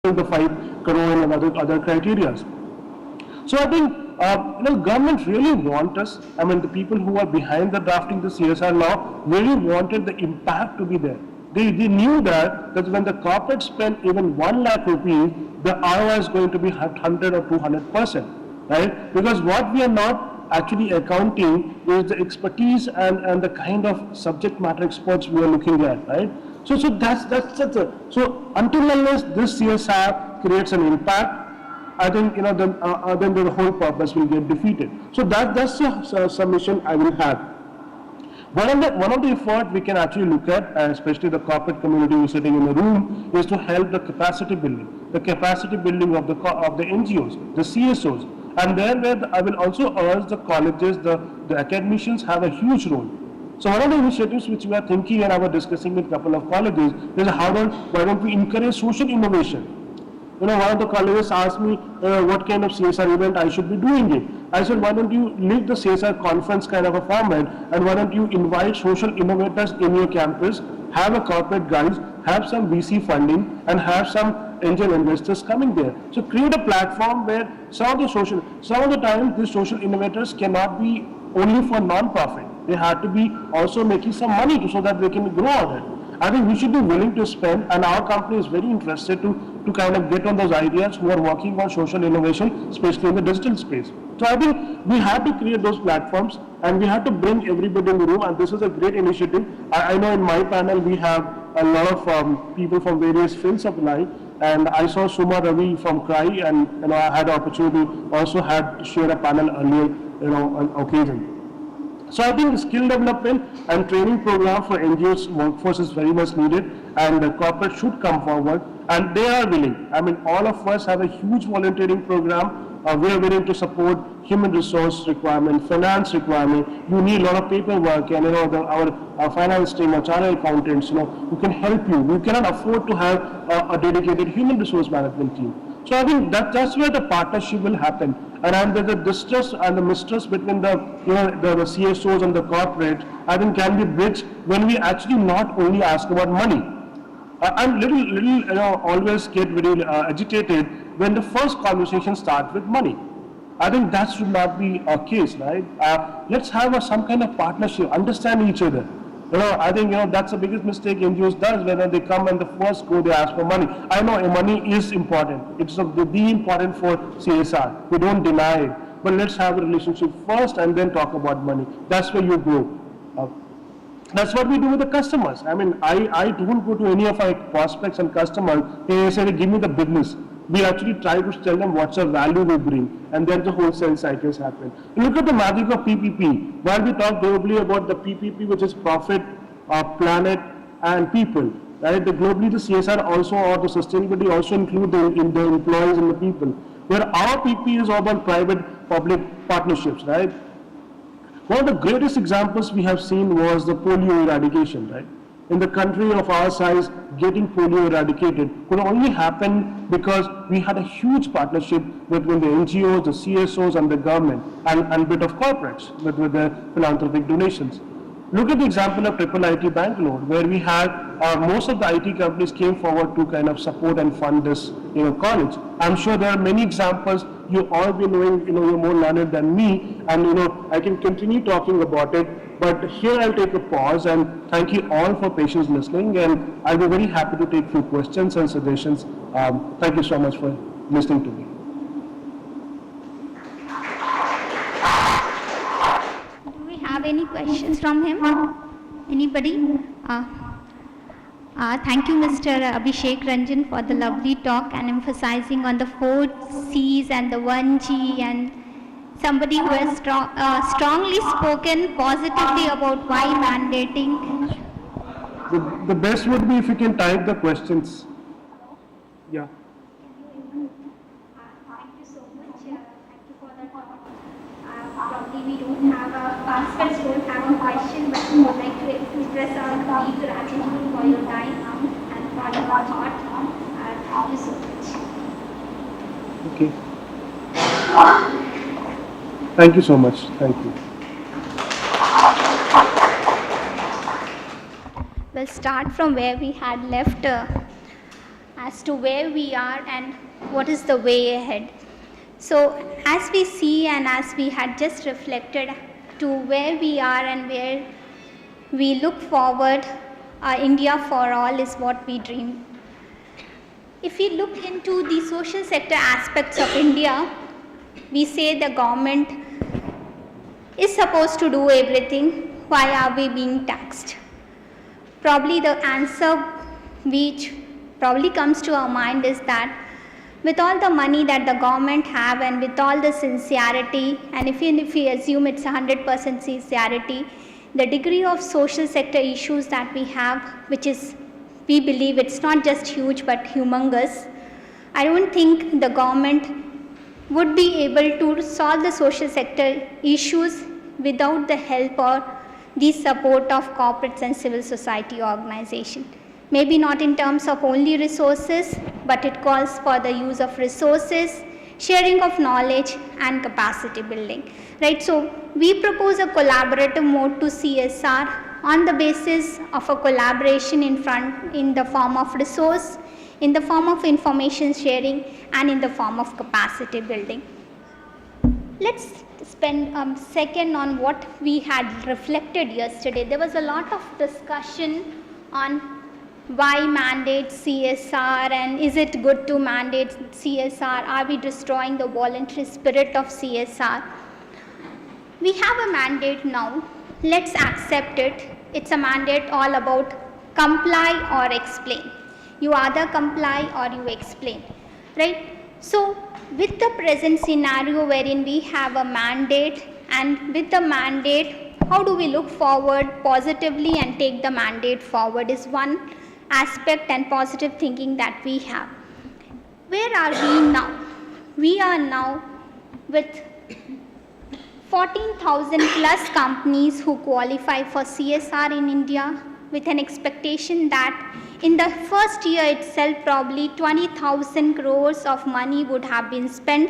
the 5 crore and other criteria. So I think government really want us. I mean, the people who are behind the drafting the CSR law really wanted the impact to be there. They knew that when the corporate spend even 1 lakh rupees, the ROI is going to be 100 or 200%, right? Because what we are not actually accounting is the expertise and the kind of subject matter experts we are looking at, right? So that's so until unless this CSR creates an impact, I think then the whole purpose will get defeated. So that's a submission I will have. One of the effort we can actually look at, especially the corporate community who is sitting in the room, is to help the capacity building of the NGOs, the CSOs, and where I will also urge the colleges, the academicians have a huge role. So one of the initiatives which we are thinking and I was discussing with a couple of colleges is why don't we encourage social innovation? One of the colleges asked me what kind of CSR event I should be doing it. I said, why don't you leave the CSR conference kind of a format, and why don't you invite social innovators in your campus, have a corporate guys, have some VC funding, and have some angel investors coming there. So create a platform where some of the time these social innovators cannot be only for non-profit. They have to be also making some money so that they can grow on it. I think we should be willing to spend, and our company is very interested to kind of get on those ideas who are working on social innovation, especially in the digital space. So I think we have to create those platforms and we have to bring everybody in the room, and this is a great initiative. I know in my panel we have a lot of people from various fields of life, and I saw Suma Ravi from CRI, and I had the opportunity also had to share a panel earlier on occasion. So I think skill development and training program for NGOs workforce is very much needed, and the corporate should come forward, and they are willing. I mean, all of us have a huge volunteering program. We are willing to support human resource requirement, finance requirement. You need a lot of paperwork, and our finance team, our chartered accountants, who can help you. We cannot afford to have a dedicated human resource management team. So I think that's where the partnership will happen. And the distrust and the mistrust between the CSOs and the corporate, I think, can be bridged when we actually not only ask about money. I'm always get very agitated when the first conversation starts with money. I think that should not be our case, right? Let's have some kind of partnership, understand each other. I think that's the biggest mistake NGOs does when they come and the first go they ask for money. I know money is important. It's the important for CSR. We don't deny it. But let's have a relationship first and then talk about money. That's where you grow. That's what we do with the customers. I mean, I don't go to any of our prospects and customers and say, give me the business. We actually try to tell them what's the value we bring, and then the wholesale cycles happen. Look at the magic of PPP. While we talk globally about the PPP, which is profit, planet, and people, right? Globally, the CSR also, or the sustainability also include the employees and the people. Where our PP is all about private-public partnerships, right? One of the greatest examples we have seen was the polio eradication, right? In the country of our size, getting polio eradicated could only happen because we had a huge partnership between the NGOs, the CSOs, and the government, and a bit of corporates with the philanthropic donations. Look at the example of Triple IT Bangalore, where we had most of the IT companies came forward to kind of support and fund this college. I'm sure there are many examples. You all be knowing, you're more learned than me, and I can continue talking about it. But here I'll take a pause and thank you all for patience listening, and I'll be very happy to take few questions and suggestions. Thank you so much for listening to me. Do we have any questions from him? Anybody? Thank you, Mr. Abhishek Ranjan, for the lovely talk and emphasizing on the 4 C's and the 1G, and somebody who has strongly spoken positively about why mandating. The best would be if you can type the questions. Yeah. Thank you so much. Thank you for the talk. Probably we don't have participants don't have a question, but we would like to express our deep gratitude for your time and for your thought. Thank you so much. Okay. Thank you so much. Thank you. We'll start from where we had left. As as to where we are and what is the way ahead. So as we see and as we had just reflected to where we are and where we look forward, India for all is what we dream. If we look into the social sector aspects of India, we say the government is supposed to do everything. Why are we being taxed? Probably the answer which probably comes to our mind is that with all the money that the government have and with all the sincerity, and if we assume it's 100% sincerity, the degree of social sector issues that we have, which is, we believe it's not just huge but humongous, I don't think the government would be able to solve the social sector issues without the help or the support of corporates and civil society organizations. Maybe not in terms of only resources, but it calls for the use of resources, sharing of knowledge and capacity building. Right, so we propose a collaborative mode to CSR on the basis of a collaboration in the form of resource, in the form of information sharing and in the form of capacity building. Let's spend a second on what we had reflected yesterday. There was a lot of discussion on why mandate CSR and is it good to mandate CSR? Are we destroying the voluntary spirit of CSR? We have a mandate now. Let's accept it. It's a mandate all about comply or explain. You either comply or you explain, right? So with the present scenario wherein we have a mandate, and with the mandate, how do we look forward positively and take the mandate forward is one aspect and positive thinking that we have. Where are we now? We are now with 14,000 plus companies who qualify for CSR in India, with an expectation that in the first year itself probably 20,000 crores of money would have been spent,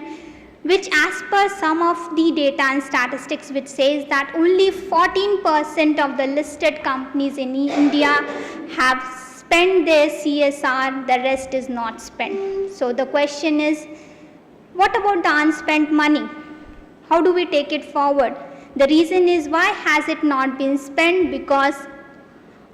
which as per some of the data and statistics which says that only 14% of the listed companies in India have spent their CSR, the rest is not spent. So the question is, what about the unspent money? How do we take it forward? The reason is, why has it not been spent? Because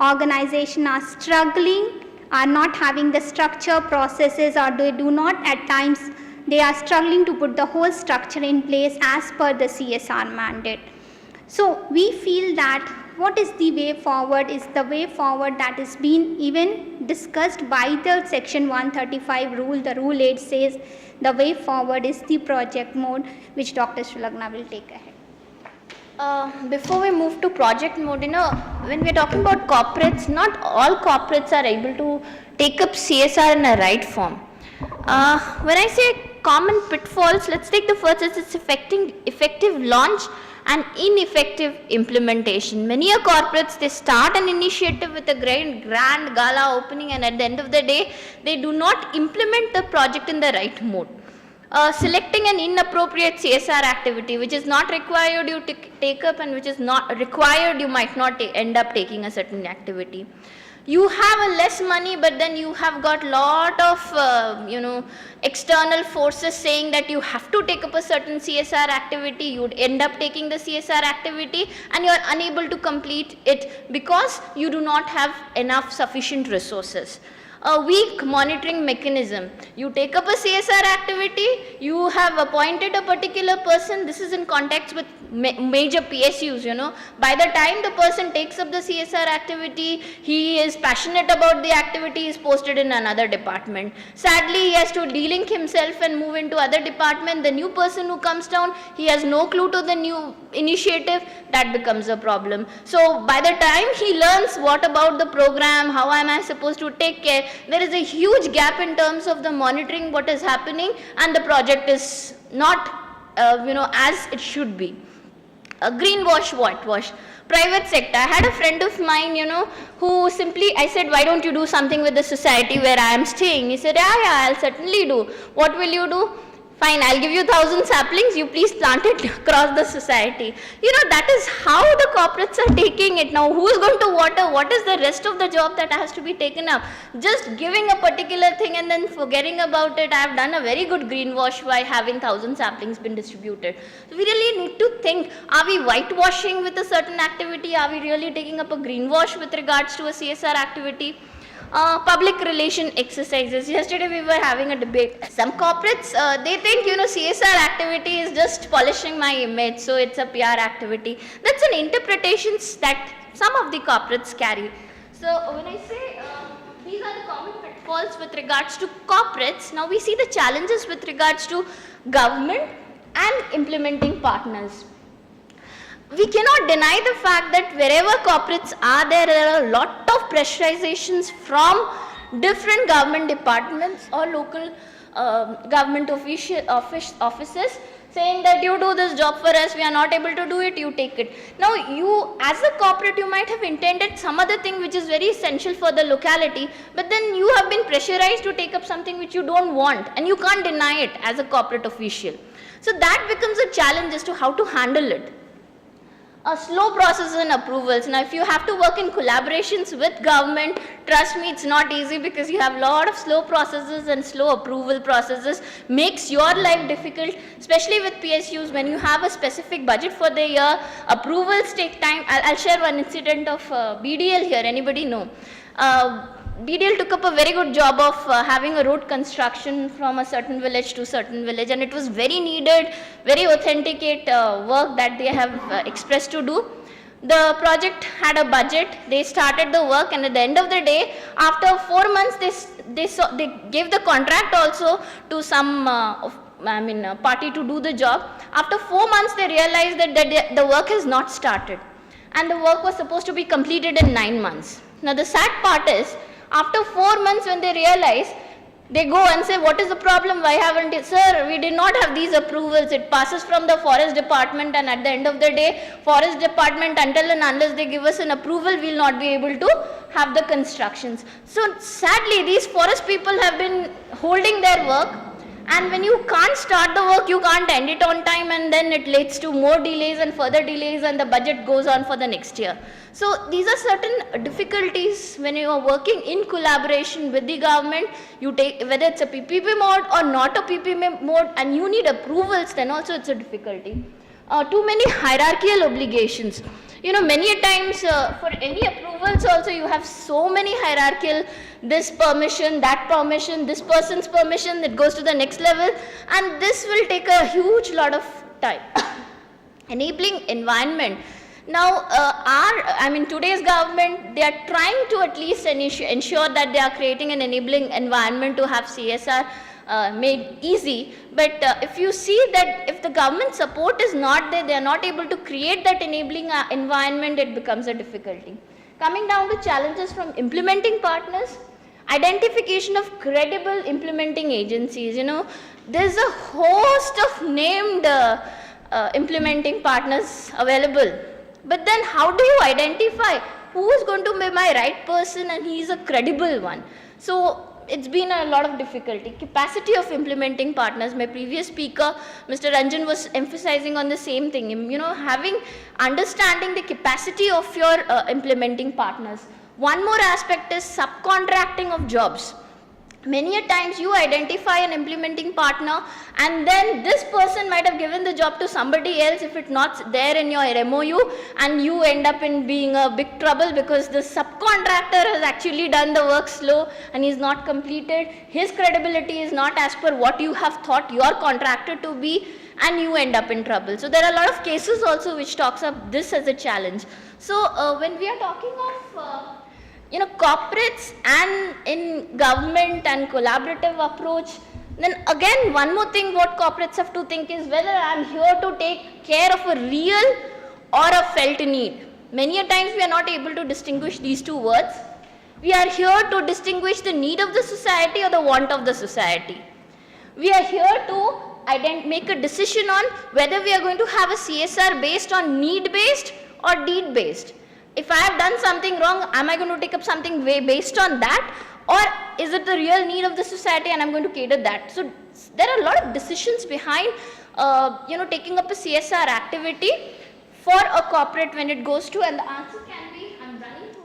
organizations are struggling, are not having the structure, processes, or they do not at times, they are struggling to put the whole structure in place as per the CSR mandate. So we feel that what is the way forward is the way forward that is being even discussed by the section 135 rule. The rule 8 says the way forward is the project mode, which Dr. Srilagna will take ahead. Before we move to project mode, when we are talking about corporates, not all corporates are able to take up CSR in a right form. When I say common pitfalls, let's take the first, it's effective launch and ineffective implementation. Many corporates, they start an initiative with a grand gala opening, and at the end of the day, they do not implement the project in the right mode. Selecting an inappropriate CSR activity which is not required you to take up, and which is not required you might not end up taking a certain activity. You have a less money, but then you have got lot of external forces saying that you have to take up a certain CSR activity. You would end up taking the CSR activity and you are unable to complete it because you do not have enough sufficient resources. A weak monitoring mechanism. You take up a CSR activity, you have appointed a particular person, this is in context with major PSUs, By the time the person takes up the CSR activity, he is passionate about the activity, is posted in another department. Sadly, he has to delink himself and move into other department. The new person who comes down, he has no clue to the new initiative, that becomes a problem. So by the time he learns what about the program, how am I supposed to take care, there is a huge gap in terms of the monitoring what is happening, and the project is not as it should be. Greenwash, whitewash. Private sector. I had a friend of mine, who simply, I said, why don't you do something with the society where I am staying? He said, yeah, I'll certainly do. What will you do? Fine, I'll give you 1,000 saplings, you please plant it across the society. You know, that is how the corporates are taking it. Now, who is going to water? What is the rest of the job that has to be taken up? Just giving a particular thing and then forgetting about it. I have done a very good greenwash by having 1,000 saplings been distributed. So we really need to think, are we whitewashing with a certain activity? Are we really taking up a greenwash with regards to a CSR activity? Public relation exercises. Yesterday we were having a debate. Some corporates, they think, you know, CSR activity is just polishing my image, so it's a PR activity. That's an interpretation that some of the corporates carry. So when I say these are the common pitfalls with regards to corporates, now we see the challenges with regards to government and implementing partners. We cannot deny the fact that wherever corporates are, there are a lot of pressurizations from different government departments or local government offices saying that you do this job for us, we are not able to do it, you take it. Now you, as a corporate, you might have intended some other thing which is very essential for the locality, but then you have been pressurized to take up something which you don't want, and you can't deny it as a corporate official. So that becomes a challenge as to how to handle it. Slow processes and approvals. Now, if you have to work in collaborations with government, trust me, it's not easy because you have a lot of slow processes and slow approval processes. Makes your life difficult, especially with PSUs when you have a specific budget for the year. Approvals take time. I'll share one incident of BDL here. Anybody know? BDL took up a very good job of having a road construction from a certain village to certain village, and it was very needed, very authenticate work that they have expressed to do. The project had a budget, they started the work, and at the end of the day, after 4 months, they gave the contract also to some party to do the job. After 4 months, they realized that the work has not started, and the work was supposed to be completed in 9 months. Now the sad part is, after 4 months when they realize, they go and say, what is the problem? Why haven't you? Sir, we did not have these approvals. It passes from the forest department, and at the end of the day, forest department, until and unless they give us an approval, we will not be able to have the constructions. So sadly, these forest people have been holding their work, and when you can't start the work, you can't end it on time, and then it leads to more delays and further delays, and the budget goes on for the next year. So these are certain difficulties when you are working in collaboration with the government. You take, whether it's a PPP mode or not a PPP mode, and you need approvals, then also it's a difficulty. Too many hierarchical obligations. You know, many a times for any approvals also you have so many hierarchical, this permission, that permission, this person's permission, it goes to the next level, and this will take a huge lot of time. Enabling environment. Now, today's government, they are trying to at least ensure that they are creating an enabling environment to have CSR made easy. But if you see that if the government support is not there, they are not able to create that enabling environment, it becomes a difficulty. Coming down to challenges from implementing partners, identification of credible implementing agencies. You know, there's a host of named implementing partners available. But then how do you identify who is going to be my right person and he is a credible one? So it's been a lot of difficulty. Capacity of implementing partners. My previous speaker, Mr. Ranjan, was emphasizing on the same thing. You know, understanding the capacity of your implementing partners. One more aspect is subcontracting of jobs. Many a times you identify an implementing partner, and then this person might have given the job to somebody else if it's not there in your MOU, and you end up in being a big trouble because the subcontractor has actually done the work slow and is not completed. His credibility is not as per what you have thought your contractor to be, and you end up in trouble. So there are a lot of cases also which talks up this as a challenge. So when we are talking of corporates and in government and collaborative approach, then again one more thing what corporates have to think is whether I am here to take care of a real or a felt need. Many a times we are not able to distinguish these two words. We are here to distinguish the need of the society or the want of the society. We are here to make a decision on whether we are going to have a CSR based on need based or deed based. If I have done something wrong, am I going to take up something based on that, or is it the real need of the society and I'm going to cater that? So there are a lot of decisions behind taking up a CSR activity for a corporate when it goes to, and the answer can be, I'm running to,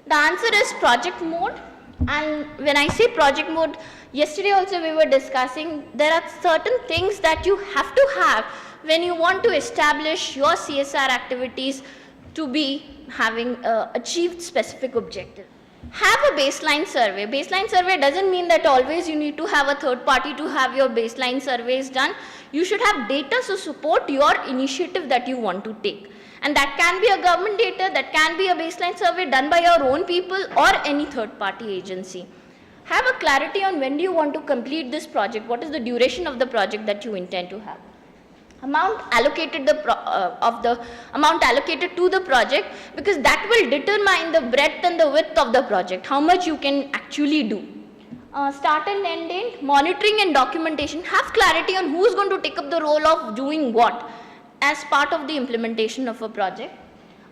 the answer is project mode. And when I say project mode, yesterday also we were discussing, there are certain things that you have to have when you want to establish your CSR activities to be having achieved specific objective. Have a baseline survey. Baseline survey doesn't mean that always you need to have a third party to have your baseline surveys done. You should have data to support your initiative that you want to take. And that can be a government data, that can be a baseline survey done by your own people or any third party agency. Have a clarity on when do you want to complete this project, what is the duration of the project that you intend to have. Amount allocated amount allocated to the project, because that will determine the breadth and the width of the project, how much you can actually do. Start and end date, monitoring and documentation. Have clarity on who is going to take up the role of doing what as part of the implementation of a project.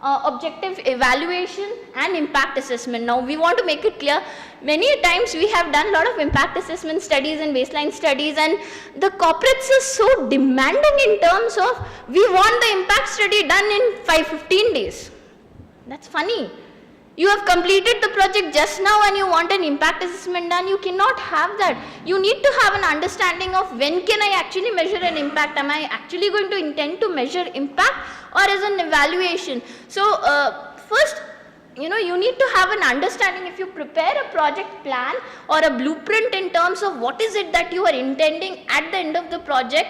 Objective evaluation and impact assessment. Now we want to make it clear, many times we have done a lot of impact assessment studies and baseline studies, and the corporates are so demanding in terms of, we want the impact study done in 5-15 days. That's funny. You have completed the project just now and you want an impact assessment done. You cannot have that. You need to have an understanding of when can I actually measure an impact. Am I actually going to intend to measure impact, or is an evaluation? So first, you need to have an understanding. If you prepare a project plan or a blueprint in terms of what is it that you are intending at the end of the project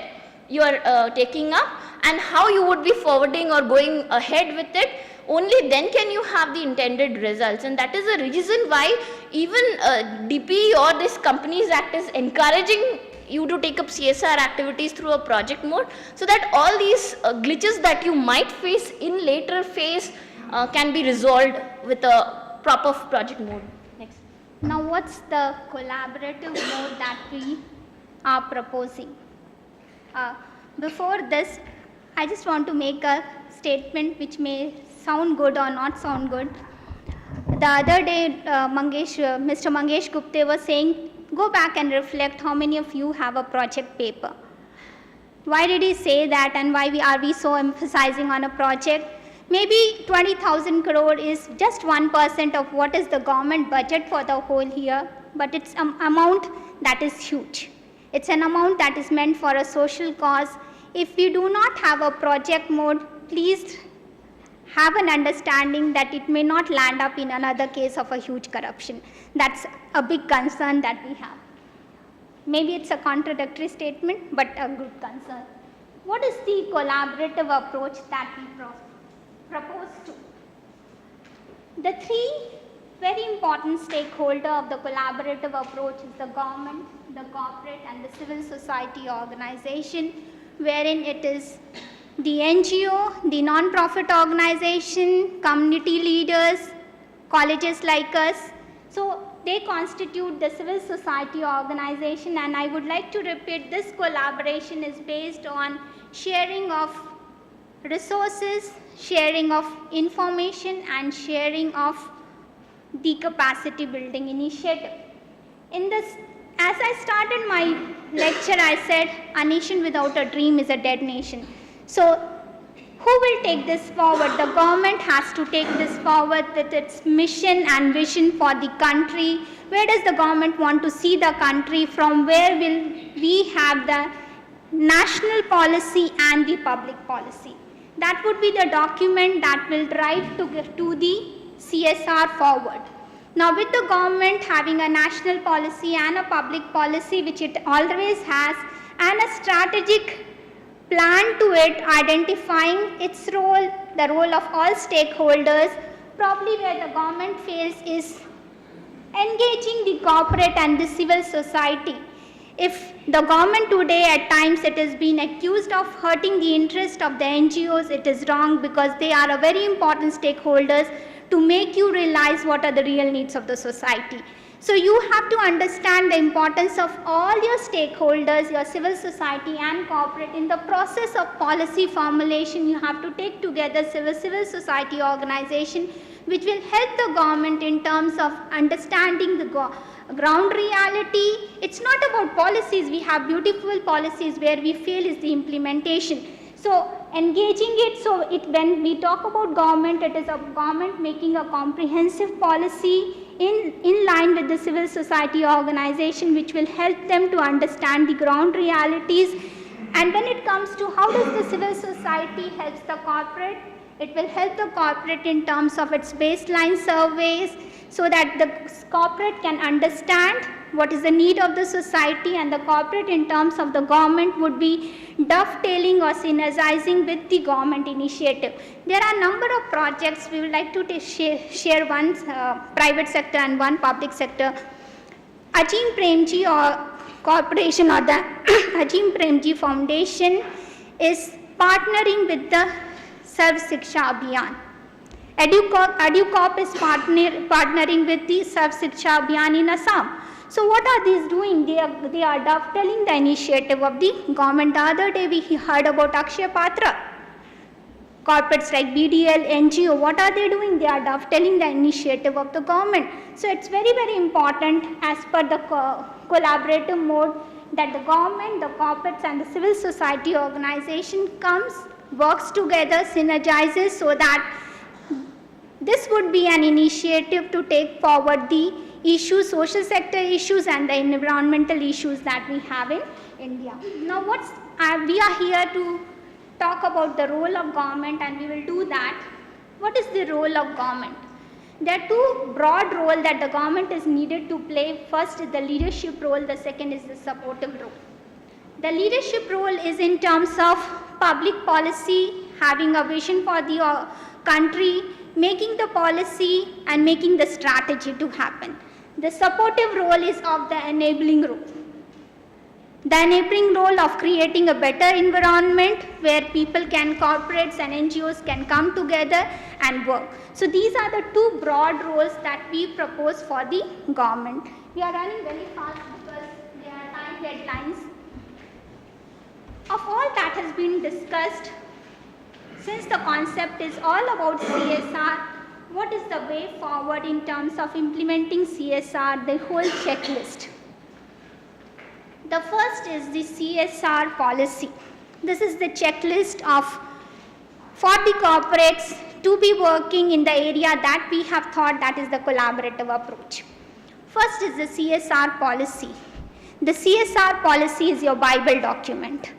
you are taking up, and how you would be forwarding or going ahead with it, only then can you have the intended results. And that is the reason why even DP or this Companies Act is encouraging you to take up CSR activities through a project mode, so that all these glitches that you might face in later phase can be resolved with a proper project mode. Next. Now, what's the collaborative mode that we are proposing? Before this, I just want to make a statement which may sound good or not sound good. The other day, Mr. Mangesh Gupte was saying, go back and reflect how many of you have a project paper. Why did he say that, and why are we so emphasizing on a project? Maybe 20,000 crore is just 1% of what is the government budget for the whole year, but it's an amount that is huge. It's an amount that is meant for a social cause. If we do not have a project mode, please have an understanding that it may not land up in another case of a huge corruption. That's a big concern that we have. Maybe it's a contradictory statement, but a good concern. What is the collaborative approach that we propose to? The three very important stakeholders of the collaborative approach is the government, the corporate, and the civil society organization, wherein it is the NGO, the non-profit organization, community leaders, colleges like us. So they constitute the civil society organization, and I would like to repeat, this collaboration is based on sharing of resources, sharing of information, and sharing of the capacity building initiative. In this, as I started my lecture, I said a nation without a dream is a dead nation. So who will take this forward? The government has to take this forward with its mission and vision for the country. Where does the government want to see the country? From where will we have the national policy and the public policy? That would be the document that will drive to the CSR forward. Now, with the government having a national policy and a public policy, which it always has, and a strategic plan to it, identifying its role, the role of all stakeholders, probably where the government fails is engaging the corporate and the civil society. If the government today, at times it has been accused of hurting the interest of the NGOs, it is wrong, because they are a very important stakeholders to make you realize what are the real needs of the society. So you have to understand the importance of all your stakeholders, your civil society and corporate. In the process of policy formulation, you have to take together civil society organization, which will help the government in terms of understanding the ground reality. It's not about policies. We have beautiful policies. Where we fail is the implementation. So engaging it, when we talk about government, it is a government making a comprehensive policy in line with the civil society organization, which will help them to understand the ground realities. And when it comes to how does the civil society helps the corporate, it will help the corporate in terms of its baseline surveys, so that the corporate can understand what is the need of the society, and the corporate in terms of the government would be dovetailing or synergizing with the government initiative. There are a number of projects. We would like to share one private sector and one public sector. Ajim Premji or Corporation or the Ajim Premji Foundation is partnering with the Sarv Shiksha Abhiyan. EduCorp is partnering with the Sarv Shiksha Abhiyan in Assam. So what are these doing? They are dovetailing the initiative of the government. The other day we heard about Akshay Patra. Corporates like BDL, NGO, what are they doing? They are dovetailing the initiative of the government. So it's very, very important as per the collaborative mode that the government, the corporates and the civil society organization works together, synergizes, so that this would be an initiative to take forward the issues, social sector issues and the environmental issues that we have in India. Now we are here to talk about the role of government, and we will do that. What is the role of government? There are two broad roles that the government is needed to play. First is the leadership role, the second is the supportive role. The leadership role is in terms of public policy, having a vision for the country, making the policy and making the strategy to happen. The supportive role is of the enabling role. The enabling role of creating a better environment where people can, corporates and NGOs can come together and work. So these are the two broad roles that we propose for the government. We are running very fast because there are time deadlines. Of all that has been discussed, since the concept is all about CSR, what is the way forward in terms of implementing CSR, the whole checklist? The first is the CSR policy. This is the checklist of 40 corporates to be working in the area that we have thought that is the collaborative approach. First is the CSR policy. The CSR policy is your Bible document.